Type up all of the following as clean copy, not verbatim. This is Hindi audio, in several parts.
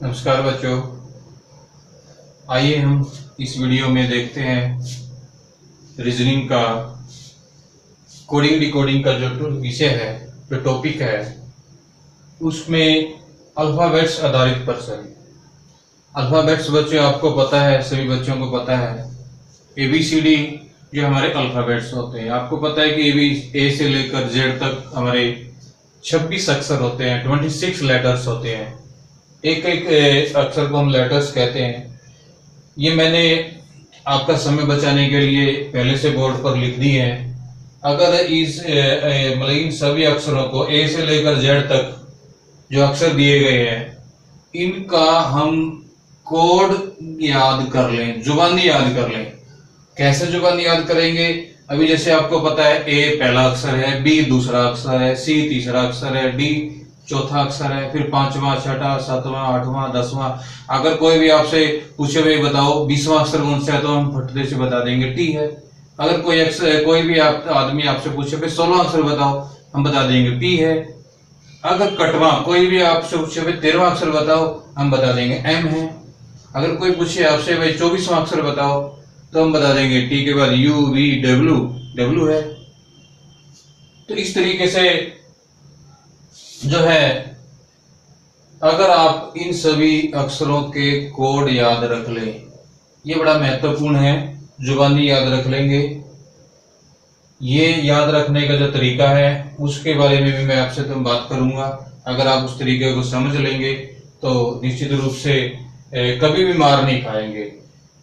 नमस्कार बच्चों, आइए हम इस वीडियो में देखते हैं रीजनिंग का कोडिंग डिकोडिंग का जो विषय है, जो टॉपिक है, उसमें अल्फाबेट्स आधारित प्रश्न। अल्फाबेट्स बच्चों आपको पता है, सभी बच्चों को पता है, ABCD जो हमारे अल्फाबेट्स होते हैं। आपको पता है कि ए से लेकर जेड तक हमारे 26 अक्षर होते हैं, 26 लेटर्स होते हैं। एक एक अक्षर को हम लेटर्स कहते हैं। ये मैंने आपका समय बचाने के लिए पहले से बोर्ड पर लिख दी है। अगर मतलब इन सभी अक्षरों को ए से लेकर जेड तक जो अक्षर दिए गए हैं, इनका हम कोड याद कर लें, जुबानी याद कर लें। कैसे जुबानी याद करेंगे? अभी जैसे आपको पता है, ए पहला अक्षर है, बी दूसरा अक्षर है, सी तीसरा अक्षर है, डी चौथा अक्षर है, फिर पांचवा, छठा, सातवां, आठवां, 10वां। अगर कोई भी आपसे पूछे भाई बताओ 20वां अक्षर कौन सा है, तो हम फटते से बता देंगे टी है। अगर कोई भी आदमी आपसे पूछे भाई 16वां अक्षर बताओ, हम बता देंगे पी है। अगर कटवा कोई भी आपसे पूछे भाई 13वां अक्षर बताओ, हम बता देंगे एम है। अगर कोई पूछे आपसे भाई 24वां अक्षर बताओ, तो हम बता देंगे टी के बाद यू वी डब्ल्यू है। तो इस तरीके से जो है, अगर आप इन सभी अक्षरों के कोड याद रख लें, ये बड़ा महत्वपूर्ण है, जुबानी याद रख लेंगे। ये याद रखने का जो तरीका है, उसके बारे में भी मैं आपसे बात करूंगा। अगर आप उस तरीके को समझ लेंगे तो निश्चित रूप से कभी भी मार नहीं खाएंगे।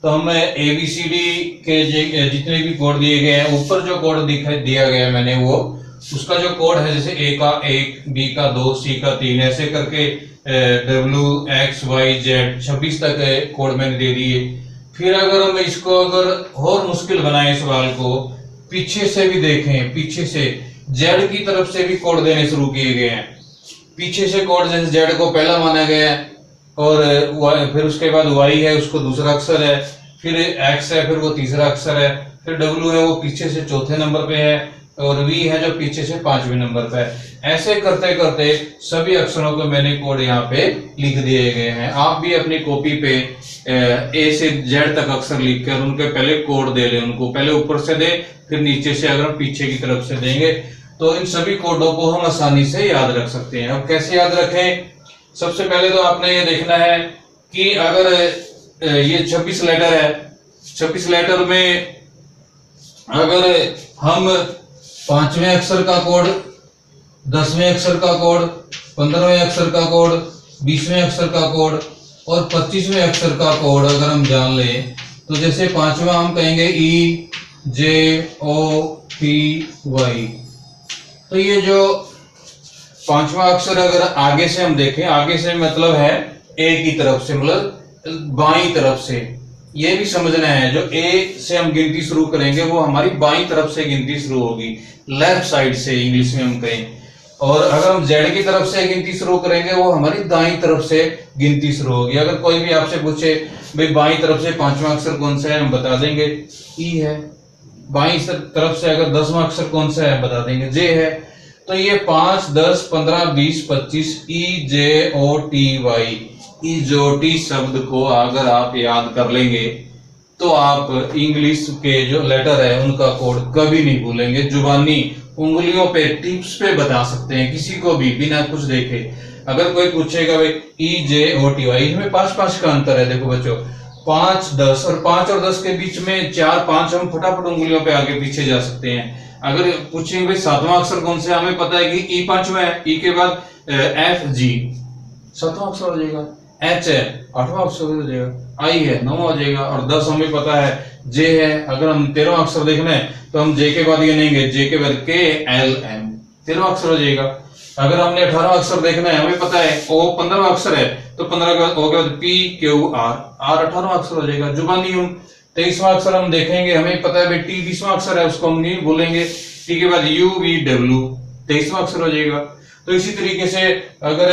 तो हम ABCD के जितने भी कोड दिए गए हैं, ऊपर जो कोड दिया गया है मैंने, वो उसका जो कोड है, जैसे ए का 1, बी का 2, सी का 3, ऐसे करके W X Y Z 26 तक कोड मैंने दे दिए। फिर अगर हम इसको और मुश्किल बनाएं सवाल को, पीछे से भी देखें, पीछे से Z की तरफ से भी कोड देने शुरू किए गए हैं। पीछे से कोड, जैसे Z को पहला माना गया है, और फिर उसके बाद Y है, उसको दूसरा अक्षर है, फिर X है, फिर वो तीसरा अक्षर है, फिर W है, वो पीछे से चौथे नंबर पे है, और V है जो पीछे से 5वें नंबर पे है। ऐसे करते करते सभी अक्षरों को मैंने कोड यहाँ पे लिख दिए गए हैं। आप भी अपनी कॉपी पे A से Z तक अक्षर लिखकर उनके पहले कोड दे लें, उनको पहले ऊपर से दे, फिर नीचे से अगर हम पीछे की तरफ से देंगे, तो इन सभी कोडों को हम आसानी से याद रख सकते हैं। अब कैसे याद रखें? सबसे पहले तो आपने ये देखना है कि अगर ये 26 लेटर है, 26 लेटर में अगर हम 5वें अक्षर का कोड, 10वें अक्षर का कोड, 15वें अक्षर का कोड, 20वें अक्षर का कोड और 25वें अक्षर का कोड अगर हम जान लें, तो जैसे 5वां हम कहेंगे EJOTY। तो ये जो 5वां अक्षर अगर आगे से हम देखें, आगे से मतलब है ए की तरफ से, मतलब बाईं तरफ से। ये भी समझना है, जो ए से हम गिनती शुरू करेंगे वो हमारी बाईं तरफ से गिनती शुरू होगी, लेफ्ट साइड से इंग्लिश में हम कहें। और अगर हम जेड की तरफ से गिनती शुरू करेंगे, वो हमारी दाईं तरफ से गिनती शुरू होगी। अगर कोई भी आपसे पूछे भाई बाईं तरफ से 5वां अक्षर कौन सा है, हम बता देंगे ई है। बाईं तरफ से अगर 10वां अक्षर कौन सा है, बता देंगे जे है। तो ये 5, 10, 15, 20, 25 EJOTY, इजोटी शब्द को अगर आप याद कर लेंगे, तो आप इंग्लिश के जो लेटर है उनका कोड कभी नहीं भूलेंगे। जुबानी उंगलियों पे, टिप्स पे बता सकते हैं किसी को भी, बिना कुछ देखे। अगर कोई पूछेगा भाई EJOTY, इसमें 5 का अंतर है। देखो बच्चों, 5, 10 और 5 और 10 के बीच में 4, 5 हम फटाफट उंगलियों पे आगे पीछे जा सकते हैं। अगर पूछेंगे भाई 7वां अक्षर कौन सा है, हमें पता है कि E 5वां है, E के बाद FG 7वां अक्षर हो जाएगा, H है 8वां अक्षर हो जाएगा, I है 9वां हो जाएगा, और 10 हमें पता है J है। अगर हम 13वां अक्षर देखना है तो हम J के बाद गिनेंगे, J के बाद KLM 13वां अक्षर हो जाएगा। अगर हमने 18वां अक्षर देखना है, हमें पता है O 15वां अक्षर है, तो 15 के बाद O के बाद PQR, R 18वां अक्षर हो जाएगा। जुबानी हम 23वां अक्षर हम देखेंगे, हमें पता है भाई T 20वां अक्षर है, उसको हम नहीं भूलेंगे, T के बाद UVW 23वां अक्षर हो जाएगा। तो इसी तरीके से अगर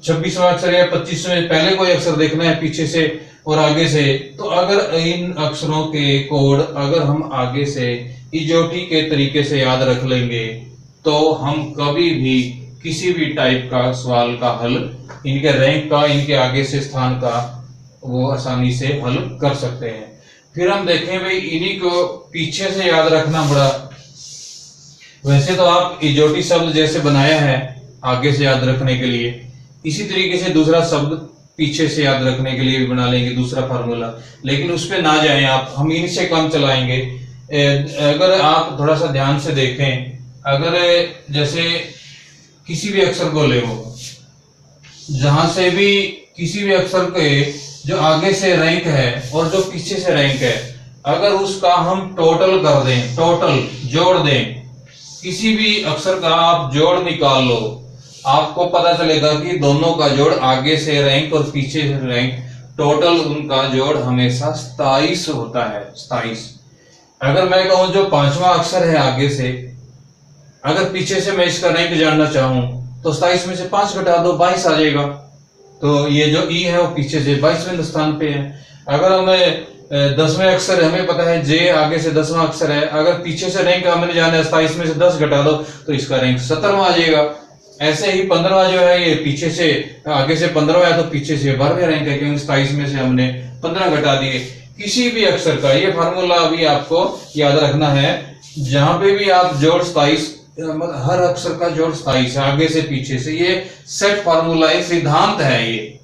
26वां अक्षर या 25वें पहले कोई अक्षर देखना है पीछे से और आगे से, तो अगर इन अक्षरों के कोड अगर हम आगे से इजोटी के तरीके से याद रख लेंगे, तो हम कभी भी किसी भी टाइप का सवाल का हल, इनके रैंक का, इनके आगे से स्थान का, वो आसानी से हल कर सकते हैं। फिर हम देखें भाई इन्हीं को पीछे से याद रखना बड़ा, वैसे तो आप इजोटी शब्द जैसे बनाया है आगे से याद रखने के लिए, इसी तरीके से दूसरा शब्द पीछे से याद रखने के लिए भी बना लेंगे दूसरा फार्मूला, लेकिन उस पे ना जाएं आप, हम इनसे काम चलाएंगे। अगर आप थोड़ा सा ध्यान से देखें, अगर जैसे किसी भी अक्षर को ले, वो जहां से भी किसी भी अक्षर के जो आगे से रैंक है और जो पीछे से रैंक है, अगर उसका हम टोटल कर दें, टोटल जोड़ दें, किसी भी अक्षर का आप जोड़ निकाल लो, आपको पता चलेगा कि दोनों का जोड़, आगे से रैंक और पीछे से रैंक, टोटल उनका जोड़ हमेशा 27 होता है, 27। अगर मैं कहूं जो पांचवा अक्षर है आगे से, अगर पीछे से मैं इसका रैंक जानना चाहूं तो 27 में से 5 घटा दो, 22 आ जाएगा। तो ये जो ई है वो पीछे से 22वें स्थान पे है। अगर हमें 10वें अक्षर, हमें पता है जे आगे से 10वां अक्षर है, अगर पीछे से रैंक हमने जाना है 27 में से 10 घटा दो तो इसका रैंक 17वां आ जाएगा। ऐसे ही 15वां जो है ये पीछे से, आगे से 15वां है तो पीछे से 12वें रैंक है, क्योंकि 27 में से हमने 15 घटा दिए। किसी भी अक्षर का ये फार्मूला अभी आपको याद रखना है, जहां पे भी आप जोड़ 27, हर अक्षर का जोड़ 27 है आगे से पीछे से, ये सेट फार्मूला है, सिद्धांत है ये।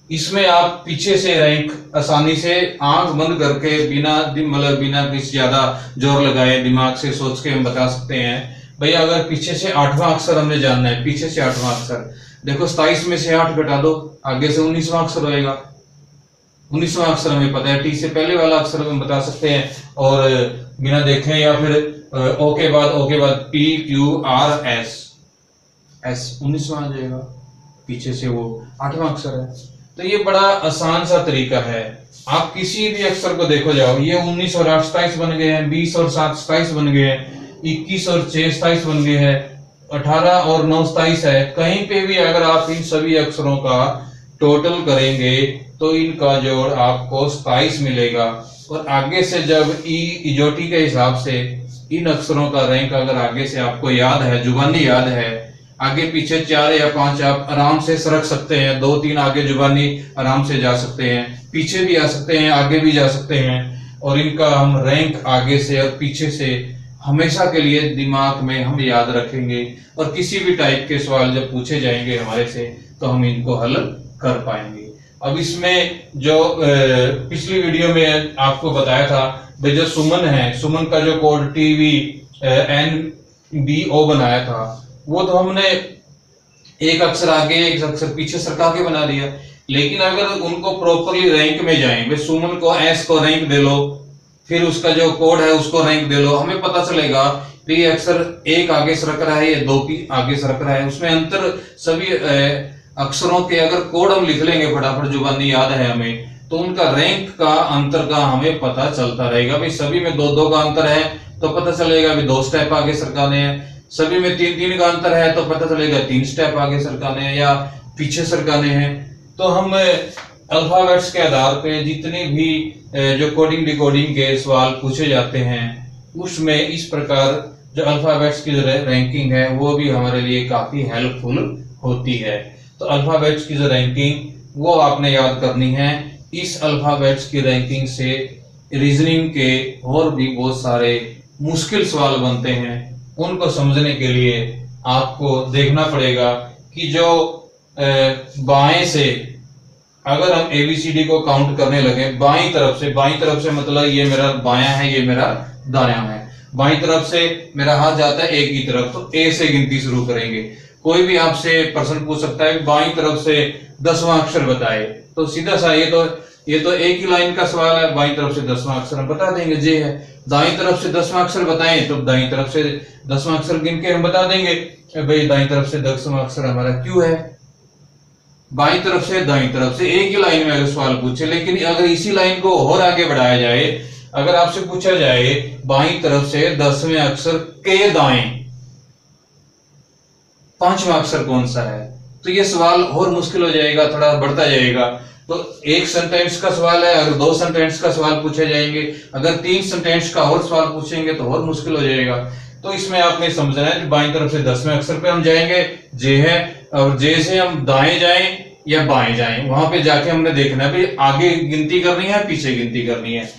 इसमें आप पीछे से रैंक आसानी से आंख बंद करके बिना किसी ज्यादा जोर लगाए दिमाग से सोच के हम बता सकते हैं। भैया अगर पीछे से 8वां अक्षर हमने जानना है, पीछे से 8वां अक्षर, देखो 27 में से 8 घटा दो, आगे से 19वां अक्षर होएगा। 19वां अक्षर हमें पता है, टी से पहले वाला अक्षर हम बता सकते हैं, और बिना देखें, या फिर ओ के बाद P Q R S, S 19वां आ जाएगा, पीछे से वो 8वां अक्षर है। तो ये बड़ा आसान सा तरीका है। आप किसी भी अक्षर को देखो जाओ, ये 19 और 8 27 बन गए हैं, 20 और 7 27 बन गए हैं, 21 और 6 27 बन गए हैं, 18 और 9 27 है। कहीं पे भी अगर आप इन सभी अक्षरों का टोटल करेंगे तो इनका जोड़ आपको 27 मिलेगा। और आगे से जब इजोटी के हिसाब से इन अक्षरों का रैंक अगर आगे से आपको याद है, जुबानी याद है, आगे पीछे 4 या 5 आप आराम से सरक सकते हैं, 2-3 आगे जुबानी आराम से जा सकते हैं, पीछे भी आ सकते हैं, आगे भी जा सकते हैं, और इनका हम रैंक आगे से और पीछे से हमेशा के लिए दिमाग में हम याद रखेंगे। और किसी भी टाइप के सवाल जब पूछे जाएंगे हमारे से तो हम इनको हल कर पाएंगे। अब इसमें जो पिछली वीडियो में आपको बताया था, जो सुमन है, सुमन का जो कोड TVNBO बनाया था, वो तो हमने एक अक्षर आगे एक अक्षर पीछे सरका के बना दिया। लेकिन अगर उनको प्रॉपरली रैंक में जाएं, भाई सुमन को एस को रैंक दे लो, फिर उसका जो कोड है उसको रैंक दे लो, हमें पता चलेगा ये अक्षर एक आगे सरक रहा है, ये 2 की आगे सरक रहा है, उसमें अंतर सभी अक्षरों के अगर कोड हम लिख लेंगे फटाफट, जुबानी याद है हमें, तो उनका रैंक का अंतर का हमें पता चलता रहेगा। भाई सभी में 2-2 का अंतर है तो पता चलेगा भी 2 स्टेप आगे सरकाने हैं, सभी में 3-3 का अंतर है तो पता चलेगा 3 स्टेप आगे सरकाने हैं या पीछे सरकाने हैं। तो हम अल्फाबेट्स के आधार पे जितने भी जो कोडिंग डिकोडिंग के सवाल पूछे जाते हैं उसमें इस प्रकार जो अल्फाबेट्स की रैंकिंग है वो भी हमारे लिए काफी हेल्पफुल होती है। तो अल्फाबेट्स की जो रैंकिंग वो आपने याद करनी है। इस अल्फाबेट्स की रैंकिंग से रीजनिंग के और भी बहुत सारे मुश्किल सवाल बनते हैं, उनको समझने के लिए आपको देखना पड़ेगा कि जो बाएं से अगर हम ABCD को काउंट करने लगे बाईं तरफ से मतलब ये मेरा बायां है, ये मेरा दायां है, बाईं तरफ से मेरा हाथ जाता है एक ही तरफ, तो A से गिनती शुरू करेंगे। कोई भी आपसे प्रश्न पूछ सकता है बाईं तरफ से 10वां अक्षर बताए, तो सीधा सा ये तो एक ही लाइन का सवाल है, बाईं तरफ से 10वां अक्षर हम बता देंगे जे है। दाईं तरफ से 10वां अक्षर बताएं तो दाईं तरफ से 10वां अक्षर गिन के हम बता देंगे भाई दाईं तरफ से 10वां अक्षर हमारा क्यू है। बाईं तरफ से दाईं तरफ से एक ही लाइन में अगर सवाल पूछे, लेकिन अगर इसी लाइन को और आगे बढ़ाया जाए, अगर आपसे पूछा जाए बाईं तरफ से 10वें अक्षर के दाएं 5वां अक्षर कौन सा है, तो ये सवाल और मुश्किल हो जाएगा, थोड़ा बढ़ता जाएगा। तो एक सेंटेंस का सवाल है, अगर 2 सेंटेंस का सवाल पूछे जाएंगे, अगर 3 सेंटेंस का और सवाल पूछेंगे तो और मुश्किल हो जाएगा। तो इसमें आपने समझना है कि बाईं तरफ से 10वें अक्षर पे हम जाएंगे, जे है, और जे से हम दाएं जाएं या बाएं जाएं, वहां पे जाके हमने देखना है भाई आगे गिनती करनी है पीछे गिनती करनी है।